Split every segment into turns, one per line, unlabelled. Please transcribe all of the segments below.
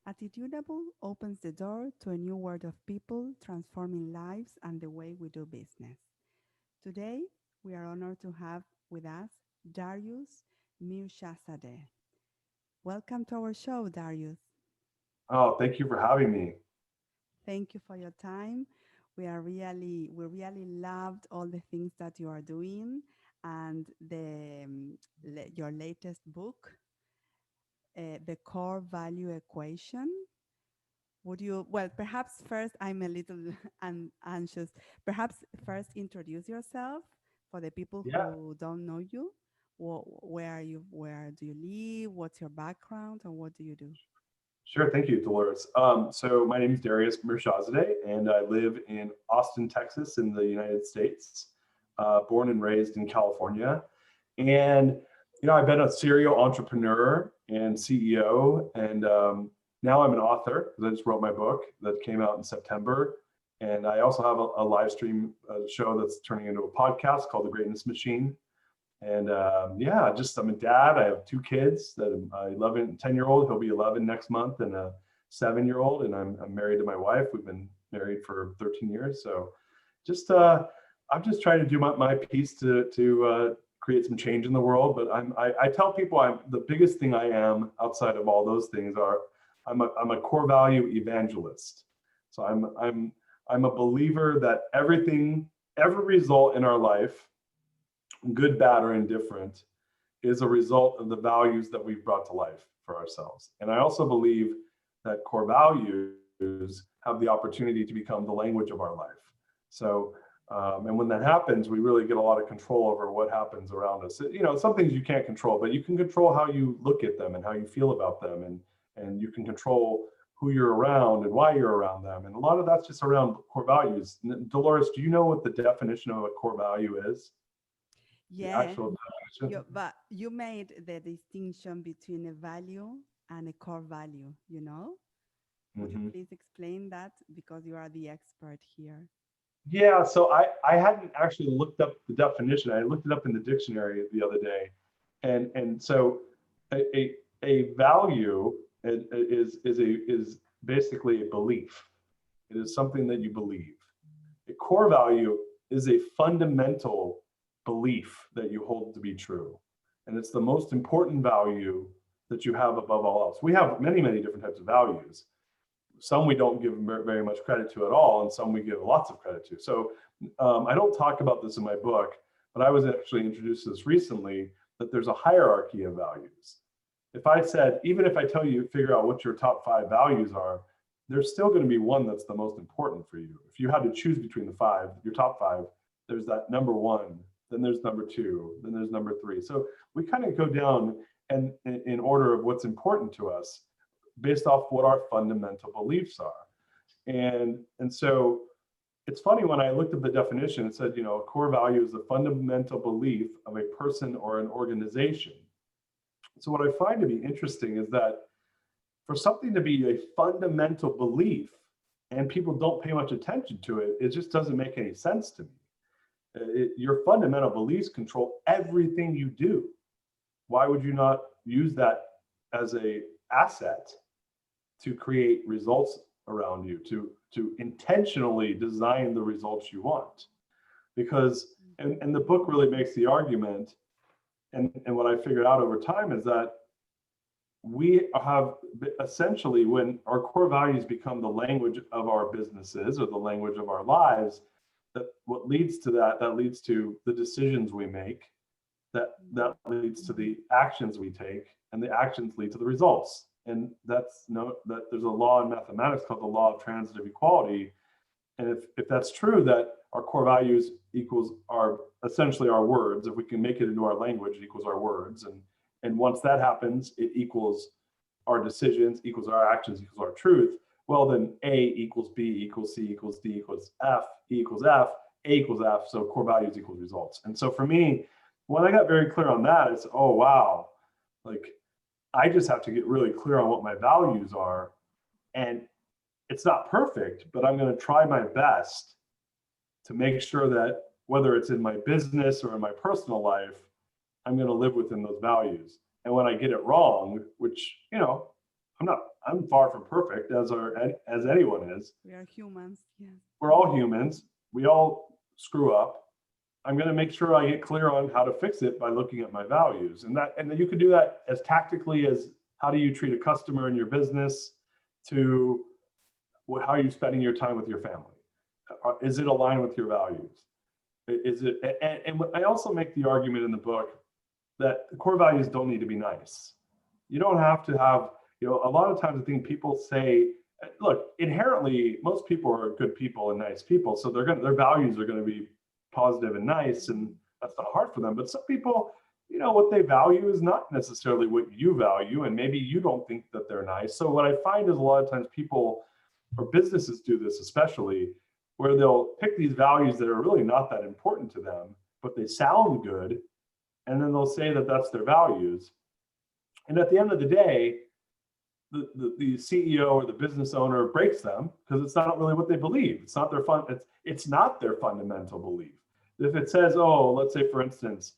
Attitudable opens the door to a new world of people transforming lives and the way we do business. Today, we are honored to have with us Darius Mirshazadeh. Welcome to our show, Darius.
Oh, thank you for having me.
Thank you for your time. We really loved all the things that you are doing and your latest book, The Core Value Equation. Would you, well, perhaps first, I'm a little anxious. Perhaps first introduce yourself for the people
Yeah,
who don't know you. Where are you? Where do you live? What's your background, and what do you do?
sure. Thank you, Dolores. So my name is Darius Mirshazadeh, and I live in Austin, Texas, in the United States. Born and raised in California, and I've been a serial entrepreneur and CEO, and now I'm an author because I just wrote my book that came out in September. And I also have a live stream show that's turning into a podcast called The Greatness Machine. And yeah, just I'm a dad. I have two kids that I 11, 10-year-old. He'll be 11 next month, and a 7-year-old. And I'm married to my wife. We've been married for 13 years. So just I'm just trying to do my piece to create some change in the world. But I tell people I'm the biggest thing I am outside of all those things are I'm a core value evangelist. So I'm a believer that every result in our life, good, bad, or indifferent, is a result of the values that we've brought to life for ourselves. And I also believe that core values have the opportunity to become the language of our life. So, and when that happens, we really get a lot of control over what happens around us. Some things you can't control, but you can control how you look at them and how you feel about them, and you can control who you're around and why you're around them. And a lot of that's just around core values. Dolores, do you know what the definition of a core value is? The
Yeah,
actual definition?
but you made the distinction between a value and a core value, you know? Would you
Hmm.
please explain that because you are the expert here?
Yeah, so I hadn't actually looked up the definition. I looked it up in the dictionary the other day, and so a value is basically a belief. It is something that you believe. A core value is a fundamental belief that you hold to be true, and it's the most important value that you have above all else. We have many different types of values. Some we don't give very much credit to at all, and some we give lots of credit to. So I don't talk about this in my book, but I was actually introduced to this recently, that there's a hierarchy of values. If I said, even if I tell you, figure out what your top 5 values are, there's still going to be one that's the most important for you. If you had to choose between the five, your top five, there's that number one, then there's number two, then there's number three. So we kind of go down and in order of what's important to us based off what our fundamental beliefs are. And so it's funny, when I looked at the definition, it said, a core value is the fundamental belief of a person or an organization. So what I find to be interesting is that for something to be a fundamental belief and people don't pay much attention to it, it just doesn't make any sense to me. Your fundamental beliefs control everything you do. Why would you not use that as a asset to create results around you, to intentionally design the results you want? Because and the book really makes the argument, and what I figured out over time is that we have essentially, when our core values become the language of our businesses or the language of our lives, that what leads to that leads to the decisions we make, that leads to the actions we take, and the actions lead to the results. And that there's a law in mathematics called the law of transitive equality. And if that's true, that our core values equals our essentially our words, if we can make it into our language, it equals our words. And once that happens, it equals our decisions, equals our actions, equals our truth. Well, then A equals B equals C equals D equals F, E equals F, A equals F. So core values equals results. And so for me, when I got very clear on that, it's, oh, wow, like I just have to get really clear on what my values are. And it's not perfect, but I'm going to try my best to make sure that whether it's in my business or in my personal life, I'm going to live within those values. And when I get it wrong, which, I'm isn't far from perfect, as anyone is.
We are humans. Yes.
We're all humans. We all screw up. I'm going to make sure I get clear on how to fix it by looking at my values. And then you can do that as tactically as how do you treat a customer in your business to how are you spending your time with your family? Is it aligned with your values? Is it, and I also make the argument in the book that the core values don't need to be nice. You don't have to have, a lot of times I think people say, look, inherently, most people are good people and nice people. So their values are going to be positive and nice, and that's not hard for them. But some people, what they value is not necessarily what you value, and maybe you don't think that they're nice. So what I find is a lot of times people or businesses do this, especially where they'll pick these values that are really not that important to them, but they sound good, and then they'll say that that's their values. And at the end of the day, the CEO or the business owner breaks them because it's not really what they believe. It's not it's not their fundamental belief. If it says, oh, let's say for instance,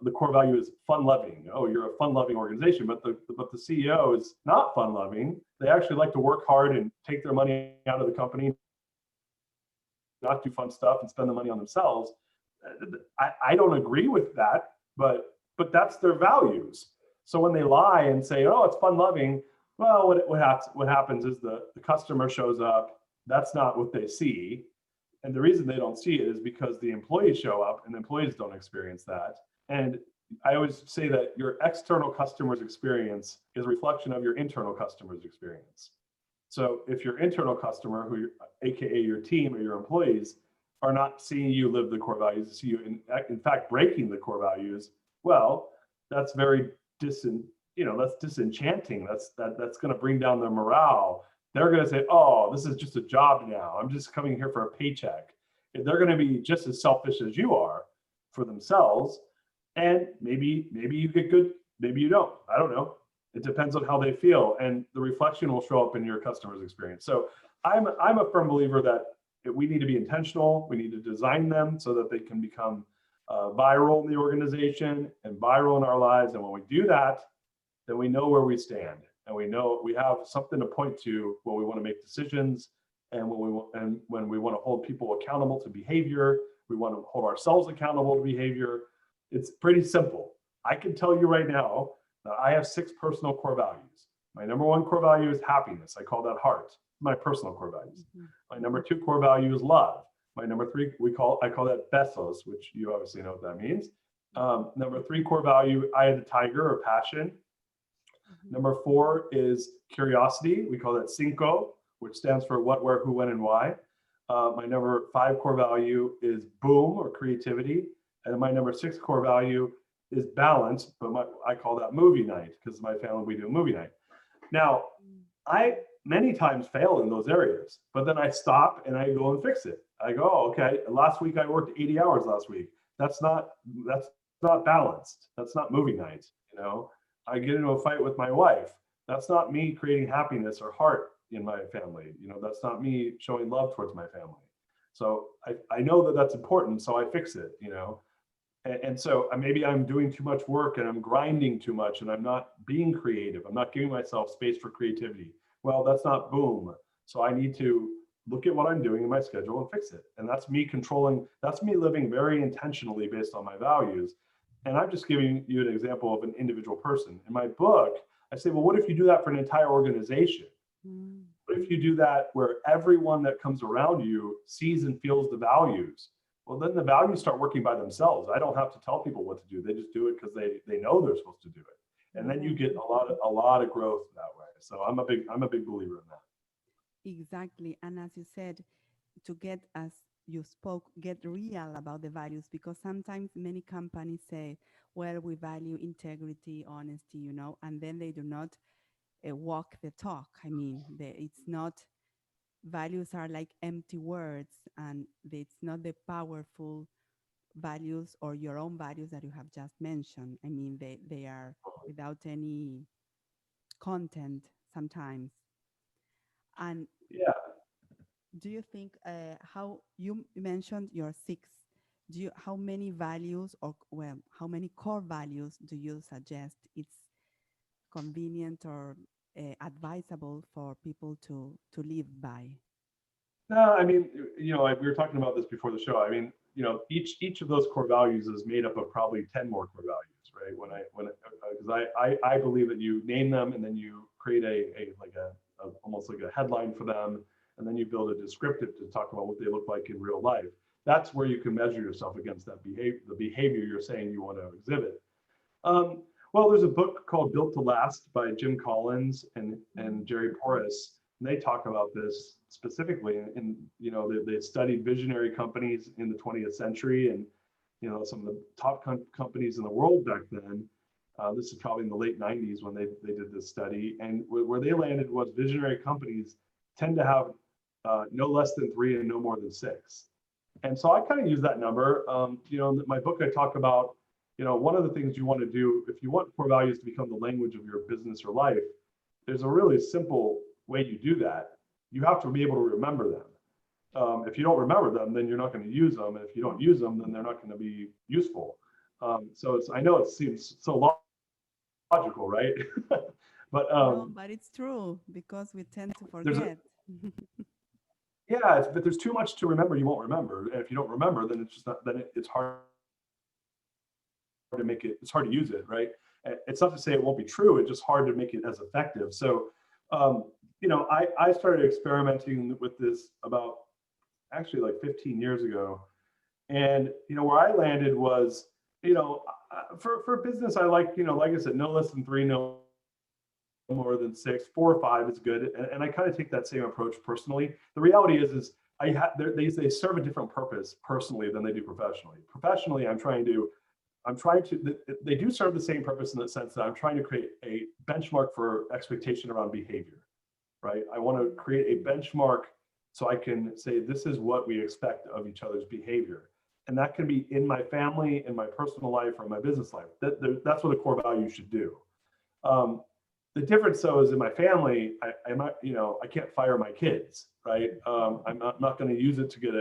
the core value is fun loving. Oh, you're a fun loving organization, but the CEO is not fun loving. They actually like to work hard and take their money out of the company, not do fun stuff and spend the money on themselves. I don't agree with that, but that's their values. So when they lie and say, oh, it's fun loving, well, what happens is the customer shows up. That's not what they see. And the reason they don't see it is because the employees show up and the employees don't experience that. And I always say that your external customer's experience is a reflection of your internal customer's experience. So if your internal customer, AKA your team or your employees, are not seeing you live the core values, see you in fact breaking the core values, well, that's very that's disenchanting. That's going to bring down their morale. They're going to say, oh, this is just a job now. I'm just coming here for a paycheck. And they're going to be just as selfish as you are for themselves. And maybe you get good, maybe you don't. I don't know. It depends on how they feel, and the reflection will show up in your customer's experience. So I'm a firm believer that we need to be intentional. We need to design them so that they can become viral in the organization and viral in our lives. And when we do that, then we know where we stand, and we know we have something to point to when we want to make decisions, and when we want to hold people accountable to behavior. We want to hold ourselves accountable to behavior. It's pretty simple. I can tell you right now that I have 6 personal core values. My number 1 core value is happiness. I call that heart. My personal core values. Mm-hmm. My number 2 core value is love. My number 3, I call that besos, which you obviously know what that means. Number 3 core value, eye of the tiger, or passion. Mm-hmm. Number 4 is curiosity. We call that cinco, which stands for what, where, who, when, and why. My number 5 core value is boom, or creativity. And my number 6 core value is balance, but I call that movie night, because my family, we do a movie night. Now, I many times fail in those areas, but then I stop and I go and fix it. I go, oh, okay, last week I worked 80 hours last week. That's not balanced. That's not movie night. I get into a fight with my wife. That's not me creating happiness or heart in my family. That's not me showing love towards my family. So I know that that's important, so I fix it. And so maybe I'm doing too much work and I'm grinding too much and I'm not being creative. I'm not giving myself space for creativity. Well, that's not boom. So I need to look at what I'm doing in my schedule and fix it. And that's me living very intentionally based on my values. And I'm just giving you an example of an individual person. In my book, I say, well, what if you do that for an entire organization? Mm. What if you do that where everyone that comes around you sees and feels the values? Well, then the values start working by themselves. I don't have to tell people what to do. They just do it because they know they're supposed to do it. And then you get a lot of growth that way. So I'm a big believer in that.
Exactly. And as you said, to get, as you spoke, get real about the values, because sometimes many companies say, well, we value integrity, honesty, and then they do not walk the talk. I mean, it's not, values are like empty words, and it's not the powerful values or your own values that you have just mentioned. I mean, they are without any content sometimes. And
yeah,
do you think how you mentioned your 6? How many values, or how many core values do you suggest it's convenient or advisable for people to live by.
No, I mean, we were talking about this before the show. I mean, each of those core values is made up of probably 10 more core values, right? Because I believe that you name them and then you create a almost like a headline for them, and then you build a descriptive to talk about what they look like in real life. That's where you can measure yourself against that behavior, the behavior you're saying you want to exhibit. Um, well, there's a book called Built to Last by Jim Collins and
Mm.
Jerry Porras, and they talk about this specifically. And they studied visionary companies in the 20th century, and some of the top companies in the world back then. This is probably in the late 90s when they did this study, and where they landed was visionary companies tend to have no less than three and no more than six. And so I kind of use that number. In my book, I talk about, one of the things you want to do if you want core values to become the language of your business or life, there's a really simple way you do that. You have to be able to remember them. If you don't remember them, then you're not going to use them. And if you don't use them, then they're not going to be useful. I know it seems so logical, right? but
No, but it's true because we tend to
there's a,
forget.
yeah, but there's too much to remember. You won't remember. And if you don't remember, then it's just not, then it's hard to make it, it's hard to use it, right? It's not to say it won't be true, it's just hard to make it as effective. So, I started experimenting with this about actually like 15 years ago. And, where I landed was, for business, I like I said, no less than three, no more than six, 4 or 5 is good. And I kind of take that same approach personally. The reality is they serve a different purpose personally than they do professionally. Professionally, they do serve the same purpose in the sense that I'm trying to create a benchmark for expectation around behavior, right? I want to create a benchmark so I can say, this is what we expect of each other's behavior. And that can be in my family, in my personal life, or my business life. That's what a core value should do. Um, the difference though is in my family, I'm not, I can't fire my kids, right? I'm not going to use it to get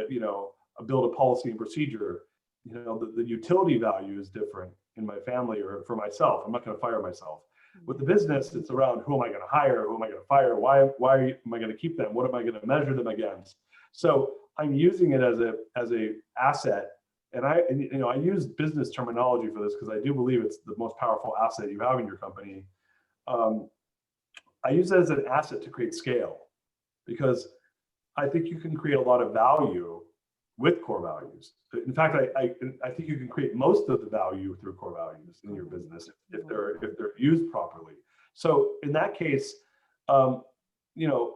build a policy and procedure. The utility value is different in my family or for myself. I'm not going to fire myself. With the
Yeah.
business, it's around who am I going to hire? Who am I going to fire? Why am I going to keep them? What am I going to measure them against? So I'm using it as a asset. And I use business terminology for this because I do believe it's the most powerful asset you have in your company. Um, I use it as an asset to create scale because I think you can create a lot of value with core values. In fact, I think you can create most of the value through core values in your
Correct.
business if
Wow.
they're used properly. So in that case, um, you know,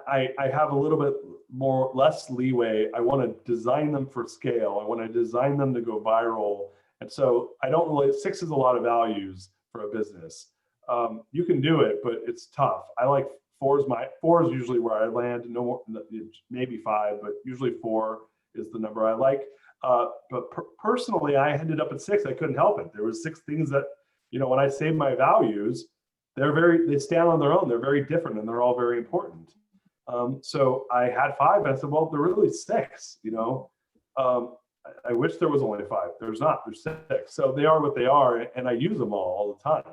I have a little bit more less leeway. I want to design them for scale. I want to design them to go viral. And so I don't really, six is a lot of values for a business. You can do it, but it's tough. I like four is usually where I land. No more, maybe 5, but usually 4 is the number I like. But personally, I ended up at 6. I couldn't help it. There was 6 things that, when I say my values, they stand on their own. They're very different and they're all very important. So I had 5 and I said, well, they're really 6, I wish there was only 5. There's not, there's 6. So they are what they are. And I use them all the time.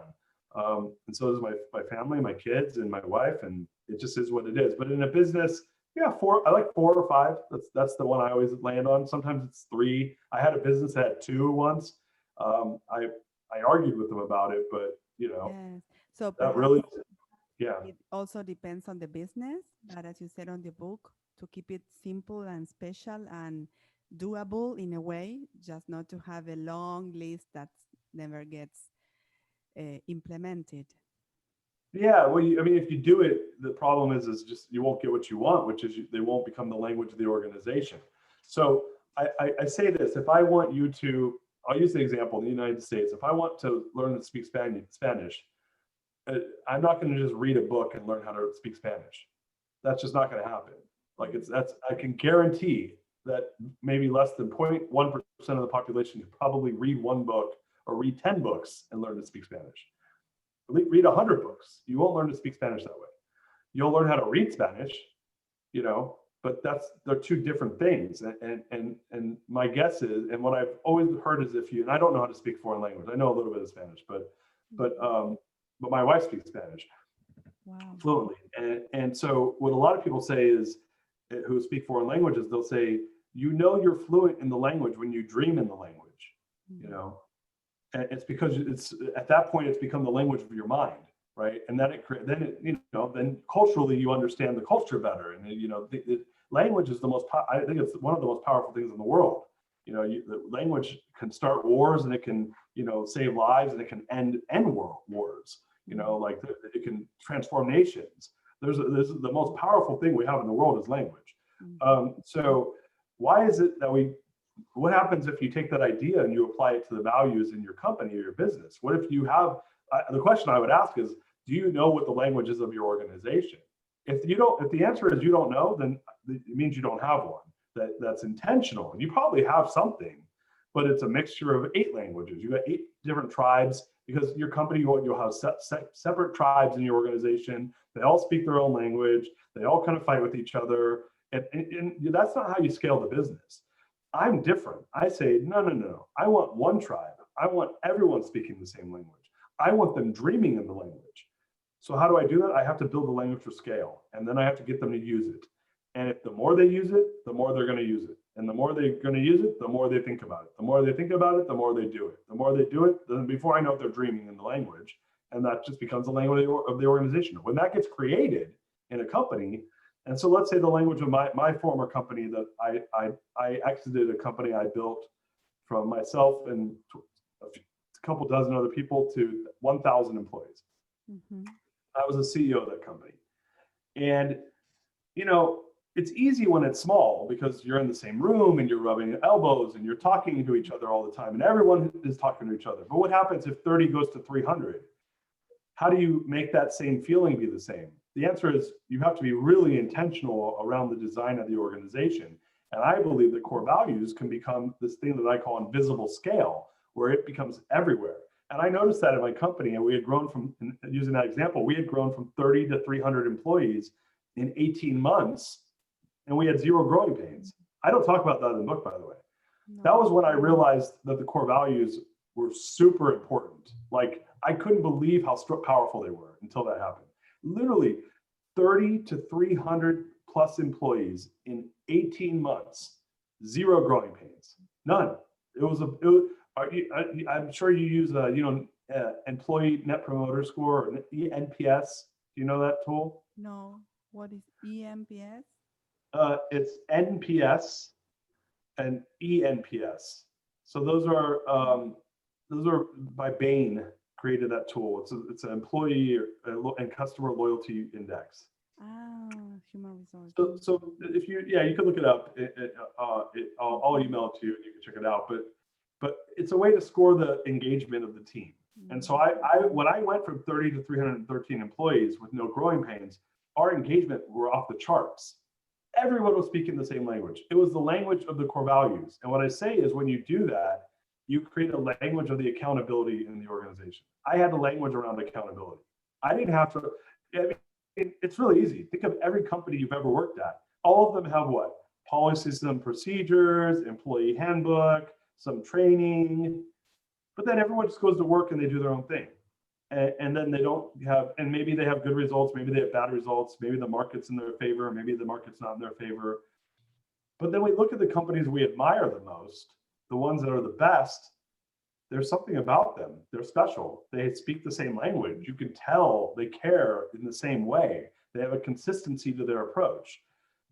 And so does my family, my kids, and my wife, and it just is what it is. But in a business, yeah, 4. I like 4 or 5. That's the one I always land on. Sometimes it's 3. I had a business that had 2 once. I argued with them about it, but
Yes. So
that
perhaps
really, yeah,
it also depends on the business, but as you said on the book, to keep it simple and special and doable in a way, just not to have a long list that never gets implemented.
yeah. Well, I mean, if you do it, the problem is just you won't get what you want, which is they won't become the language of the organization. So I say this: if I want you to, I'll use the example in the United States. If I want to learn to speak Spanish, I'm not going to just read a book and learn how to speak Spanish. That's just not going to happen. Like I can guarantee that maybe less than 0.1% of the population could probably read 1 book or read 10 books and learn to speak Spanish. Read 100 books. You won't learn to speak Spanish that way. You'll learn how to read Spanish, but they're 2 different things. And my guess is, and what I've always heard is and I don't know how to speak foreign language. I know a little bit of Spanish, but but my wife speaks Spanish
Wow.
fluently. And so what a lot of people say is, who speak foreign languages, they'll say, you know, you're fluent in the language when you dream in the language, you
Mhm.
know, and it's because it's at that point it's become the language of your mind, right? And then then culturally you understand the culture better, and the language is I think it's one of the most powerful things in the world. The language can start wars, and it can save lives, and it can end world wars.
Mhm.
Like it can transform nations. This is the most powerful thing we have in the world is language.
Mhm.
So why is it that what happens if you take that idea and you apply it to the values in your company or your business? What if you have, the question I would ask is, do you know what the language is of your organization? If the answer is you don't know, then it means you don't have one that's intentional. And you probably have something, but it's a mixture of 8 languages. You got 8 different tribes, because your company, you'll have separate tribes in your organization. They all speak their own language. They all kind of fight with each other. And that's not how you scale the business. I'm different. I say, no, no, no. I want one tribe. I want everyone speaking the same language. I want them dreaming in the language. So how do I do that? I have to build a language for scale, and then I have to get them to use it. And if the more they use it, the more they're going to use it. And the more they're going to use it, the more they think about it. The more they think about it, the more they do it. The more they do it, then before I know it, they're dreaming in the language. And that just becomes the language of the organization. When that gets created in a company, and so let's say the language of my former company that I exited a company I built from myself and a couple dozen other people to 1,000 employees.
Mhm.
I was the CEO of that company. And, you know, it's easy when it's small because you're in the same room and you're rubbing elbows and you're talking to each other all the time and everyone is talking to each other. But what happens if 30 goes to 300? How do you make that same feeling be the same? The answer is you have to be really intentional around the design of the organization. And I believe that core values can become this thing that I call invisible scale, where it becomes everywhere. And I noticed that in my company, and we had grown from, using that example, we had grown from 30 to 300 employees in 18 months, and we had zero growing pains. I don't talk about that in the book, by the way. That
No.
was when I realized that the core values were super important. Like I couldn't believe how powerful they were until that happened. Literally 30 to 300 plus employees in 18 months, zero growing pains, none. I'm sure you use employee net promoter score or NPS. Do you know that tool?
No. What is EMPS?
It's NPS and ENPS. So those are by Bain created that tool. It's an employee and customer loyalty index.
Ah, human resources.
So if you can look it up. I'll
Mhm.
email it to you and you can check it out. But it's a way to score the engagement of the team. And so
Mhm.
I when I went from 30 to 313 employees with no growing pains, our engagement were off the charts. Everyone was speaking the same language. It was the language of the core values. And what I say is when you do that, you create a language of the accountability in the organization. I had the language around accountability. I didn't have to, I mean, it's really easy. Think of every company you've ever worked at. All of them have what? Policies and procedures, employee handbook, some training, but then everyone just goes to work and they do their own thing. And then they don't have, and maybe they have good results, maybe they have bad results, maybe the market's in their favor, maybe the market's not in their favor. But then we look at the companies we admire the most, the ones that are the best. There's something about them. They're special. They speak the same language. You can tell they care in the same way. They have a consistency to their approach.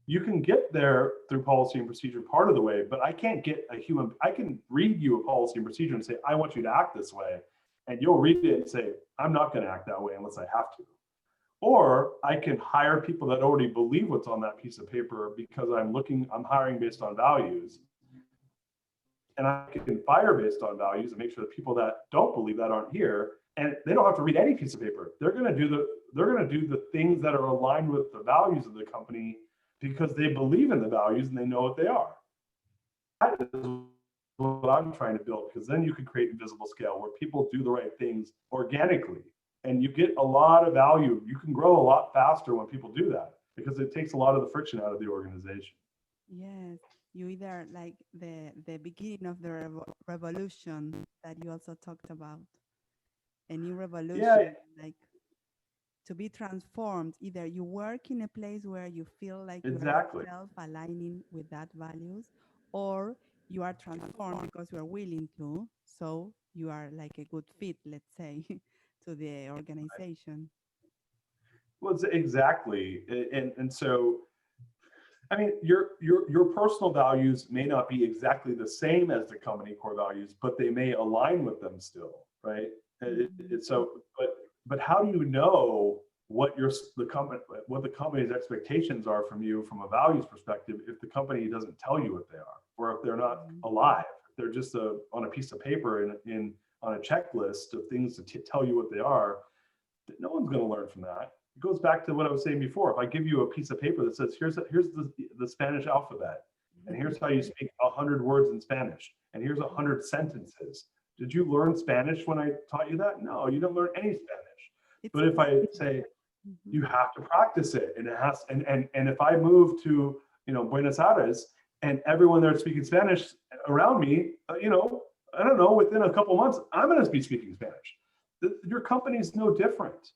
You can get there through policy and procedure part of the way, but I can't get a human. I can read you a policy and procedure and say, I want you to act this way. And you'll read it and say, I'm not going to act that way unless I have to. Or I can hire people that already believe what's on that piece of paper because I'm hiring based on values. And I can fire based on values and make sure that people that don't believe that aren't here. And they don't have to read any piece of paper. They're going to do the things that are aligned with the values of the company because they believe in the values and they know what they are. That is what I'm trying to build, because then you can create invisible scale where people do the right things organically and you get a lot of value. You can grow a lot faster when people do that because it takes a lot of the friction out of the organization.
Yes, you either like the beginning of the revolution that you also talked about. a new
Yeah,
revolution, like to be transformed. Either you work in a place where you feel like you are
exactly.
yourself aligning with that values, or you are transformed because you are willing to. So you are like a good fit, let's say, to the organization.
Well, exactly. And so, I mean, your personal values may not be exactly the same as the company core values, but they may align with them still, right?
Mhm.
So, but how do you know what the company what the company's expectations are from you from a values perspective if the company doesn't tell you what they are, or if they're not
Mhm.
alive, if they're just on a piece of paper in on a checklist of things to tell you what they are? No one's going to learn from that. It goes back to what I was saying before. If I give you a piece of paper that says, here's the Spanish alphabet, and here's how you speak 100 words in Spanish, and here's 100 sentences. Did you learn Spanish when I taught you that? No, you didn't learn any Spanish.
It's
But if I
practice.
say,
Mhm.
you have to practice it, and it has, and if I move to, Buenos Aires, and everyone there speaking Spanish around me, I don't know, within a couple months, I'm going to be speaking Spanish. Your company is no different.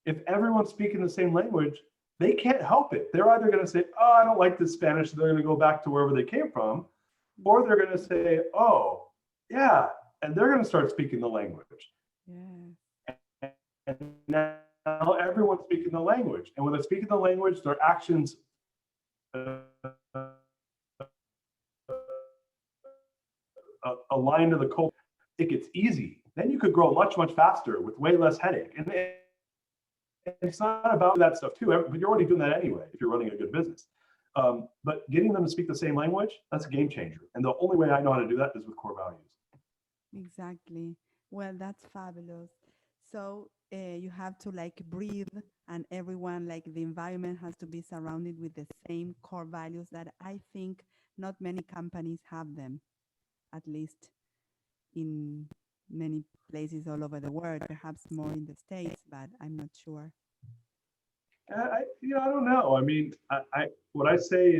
If everyone's speaking the same language, they can't help it. They're either going to say, "Oh, I don't like this Spanish," so they're going to go back to wherever they came from, or they're going to say, "Oh, yeah," and they're going to start speaking the language.
Yeah.
And now everyone's speaking the language. And when they're speaking the language, their actions aligned to the culture, it gets easy. Then you could grow much, much faster with way less headache. And it's not about that stuff too, but you're already doing that anyway if you're running a good business. But getting them to speak the same language, that's a game changer. And the only way I know how to do that is with core values.
Exactly. Well, that's fabulous. So you have to like breathe, and everyone, like the environment, has to be surrounded with the same core values that I think not many companies have them, at least in many places all over the world, perhaps more in the States, but I'm not sure.
I don't know. I mean, what I say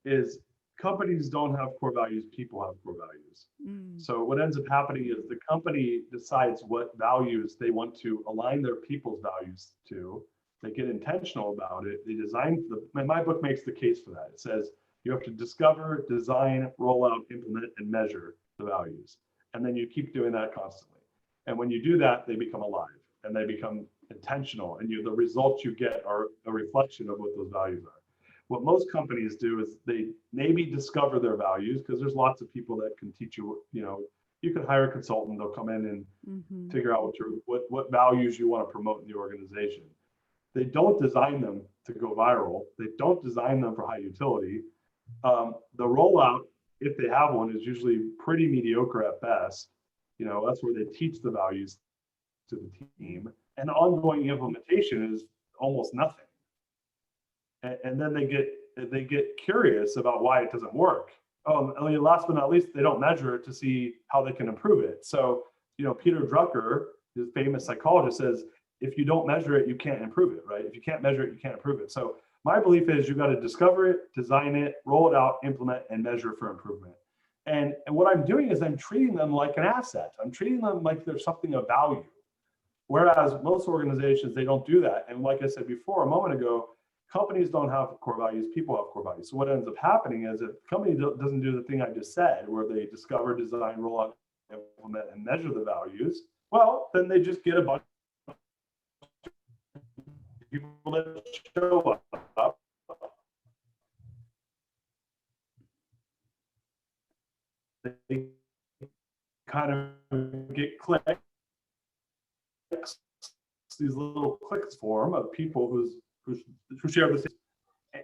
is companies don't have core values, people have core values.
Mm,
So what ends up happening is the company decides what values they want to align their people's values to. They get intentional about it. They design my book makes the case for that. It says you have to discover, design, roll out, implement, and measure the values. And then you keep doing that constantly. And when you do that, they become alive and they become intentional. And the results you get are a reflection of what those values are. What most companies do is they maybe discover their values because there's lots of people that can teach you, you can hire a consultant, they'll come in and
mm-hmm.
figure out what values you want to promote in the organization. They don't design them to go viral. They don't design them for high utility. The rollout, if they have one, is usually pretty mediocre at best. That's where they teach the values to the team, and ongoing implementation is almost nothing. And then they get curious about why it doesn't work. Oh, and last but not least, they don't measure it to see how they can improve it. So, Peter Drucker, his famous psychologist, says if you don't measure it, you can't improve it, right? If you can't measure it, you can't improve it. So my belief is you got to discover it, design it, roll it out, implement, and measure for improvement. And what I'm doing is I'm treating them like an asset. I'm treating them like they're something of value. Whereas most organizations, they don't do that. And like I said before a moment ago, companies don't have core values, people have core values. So what ends up happening is if a company doesn't do the thing I just said, where they discover, design, roll out, implement, and measure the values, well, then they just get a bunch of people that show up, they kind of get clicks, these little clicks form of people who share the same,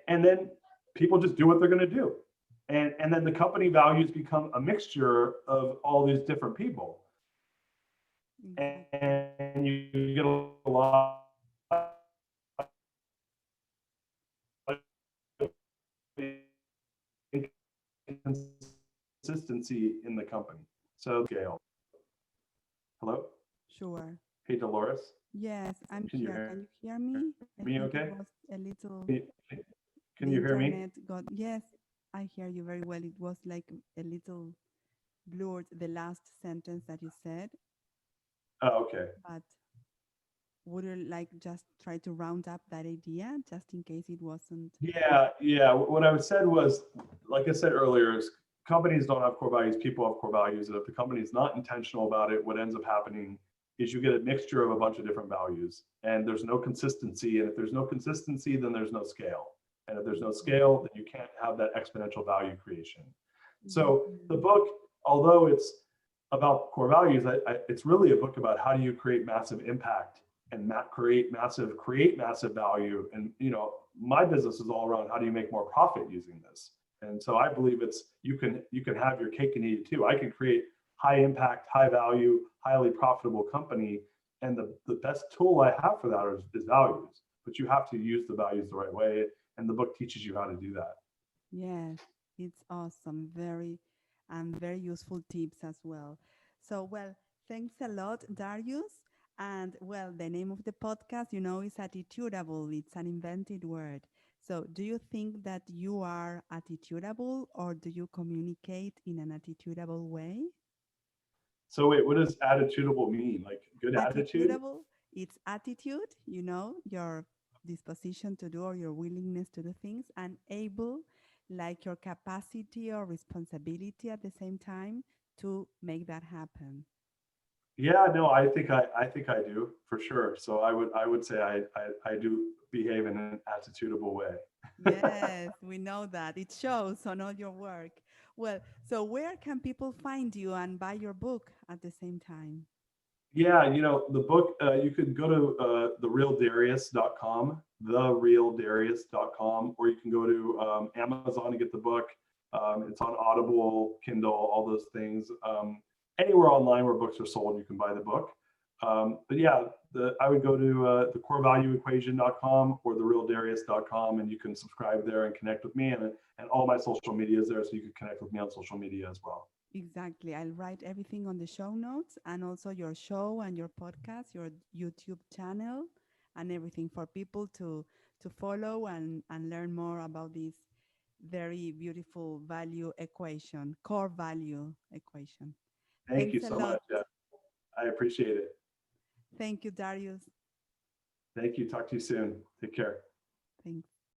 and then people just do what they're going to do, and then the company values become a mixture of all these different people,
Exactly.
and you get a lot of inconsistency in the company. So scale. Hello?
Sure.
Hey, Dolores.
Yes, I'm
Can you
here.
hear
Can
me
you hear
okay?
me? I think it was a little,
Can you
the
hear me?
internet got, yes, I hear you very well. It was like a little blurred, the last sentence that you said,
Oh, okay.
but would you like just try to round up that idea just in case it wasn't?
Yeah. What I said was, like I said earlier, is companies don't have core values, people have core values. And if the company is not intentional about it, what ends up happening is you get a mixture of a bunch of different values and there's no consistency. And if there's no consistency, then there's no scale. And if there's no scale, then you can't have that exponential value creation. So the
Mhm.
book, although it's about core values, it's really a book about how do you create massive impact and create massive value. And my business is all around how do you make more profit using this. And so I believe it's you can have your cake and eat it too. I can create high impact, high value, highly profitable company, and the best tool I have for that is values. But you have to use the values the right way, and the book teaches you how to do that.
Yes, it's awesome. Very useful tips as well. So, well, thanks a lot, Darius. And well, the name of the podcast, is attitudable. It's an invented word. So, do you think that you are attitudable or do you communicate in an attitudable way?
So wait, what does attitudable mean? Like good attitude?
Attitudable, it's attitude, your disposition to do or your willingness to do things, and able, like your capacity or responsibility at the same time to make that happen.
Yeah, no, I think I do for sure. So I would say I do behave in an attitudable way.
Yes, we know that. It shows on all your work. Well, so where can people find you and buy your book at the same time?
Yeah, the book, you could go to therealdarius.com, or you can go to Amazon to get the book. It's on Audible, Kindle, all those things. Anywhere online where books are sold, you can buy the book. But yeah, I would go to thecorevalueequation.com or therealdarius.com, and you can subscribe there and connect with me. And all my social media is there, so you can connect with me on social media as well.
Exactly. I'll write everything on the show notes and also your show and your podcast, your YouTube channel, and everything for people to follow and learn more about this very beautiful value equation, core value equation.
Thank
Thanks
you
a
so
lot.
much. Yeah, I appreciate it.
Thank you, Darius.
Thank you. Talk to you soon. Take care.
Thanks.